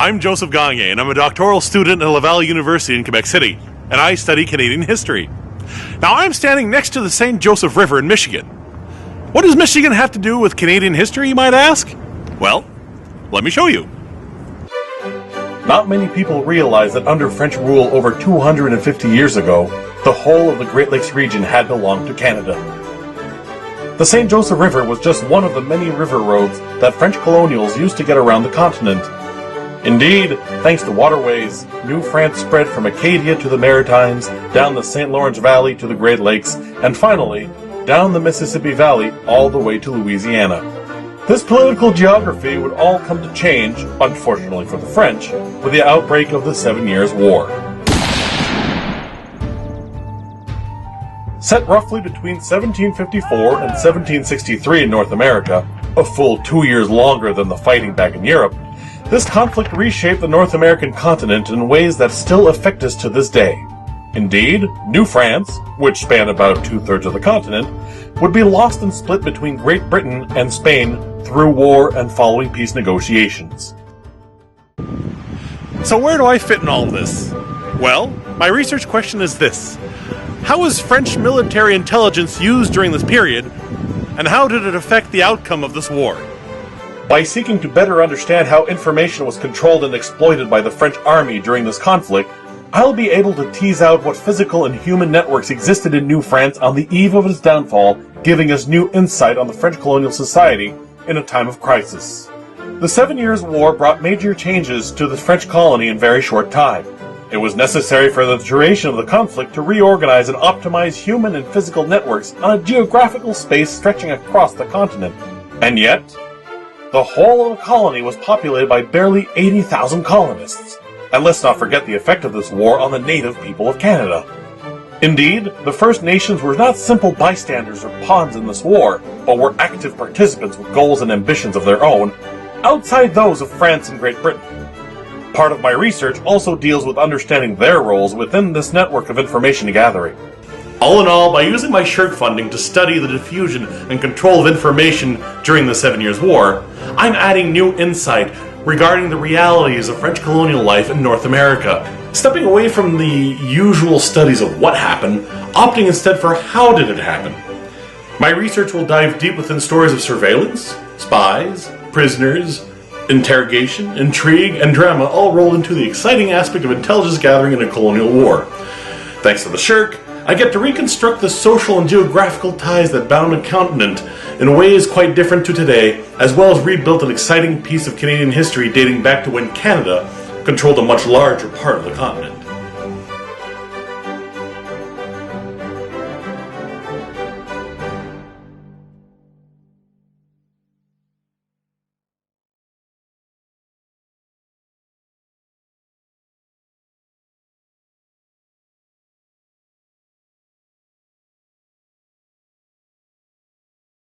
I'm Joseph Gagne, and I'm a doctoral student at Laval University in Quebec City, and I study Canadian history. Now, I'm standing next to the St. Joseph River in Michigan. What does Michigan have to do with Canadian history, you might ask? Well, let me show you. Not many people realize that under French rule over 250 years ago, the whole of the Great Lakes region had belonged to Canada. The St. Joseph River was just one of the many river roads that French colonials used to get around the continent. Indeed, thanks to waterways, New France spread from Acadia to the Maritimes, down the St. Lawrence Valley to the Great Lakes, and finally, down the Mississippi Valley all the way to Louisiana. This political geography would all come to change, unfortunately for the French, with the outbreak of the 7 Years' War. Set roughly between 1754 and 1763 in North America, a full 2 years longer than the fighting back in Europe, this conflict reshaped the North American continent in ways that still affect us to this day. Indeed, New France, which spanned about 2/3 of the continent, would be lost and split between Great Britain and Spain through war and following peace negotiations. So where do I fit in all of this? Well, my research question is this. How was French military intelligence used during this period, and how did it affect the outcome of this war? By seeking to better understand how information was controlled and exploited by the French army during this conflict, I'll be able to tease out what physical and human networks existed in New France on the eve of its downfall, giving us new insight on the French colonial society in a time of crisis. The 7 Years' War brought major changes to the French colony in very short time. It was necessary for the duration of the conflict to reorganize and optimize human and physical networks on a geographical space stretching across the continent. And yet, the whole of the colony was populated by barely 80,000 colonists. And let's not forget the effect of this war on the native people of Canada. Indeed, the First Nations were not simple bystanders or pawns in this war, but were active participants with goals and ambitions of their own, outside those of France and Great Britain. Part of my research also deals with understanding their roles within this network of information gathering. All in all, by using my SSHRC funding to study the diffusion and control of information during the 7 Years' War, I'm adding new insight regarding the realities of French colonial life in North America, stepping away from the usual studies of what happened, opting instead for how did it happen. My research will dive deep within stories of surveillance, spies, prisoners, interrogation, intrigue, and drama all rolled into the exciting aspect of intelligence gathering in a colonial war. Thanks to the SSHRC, I get to reconstruct the social and geographical ties that bound a continent in ways quite different to today, as well as rebuilt an exciting piece of Canadian history dating back to when Canada controlled a much larger part of the continent.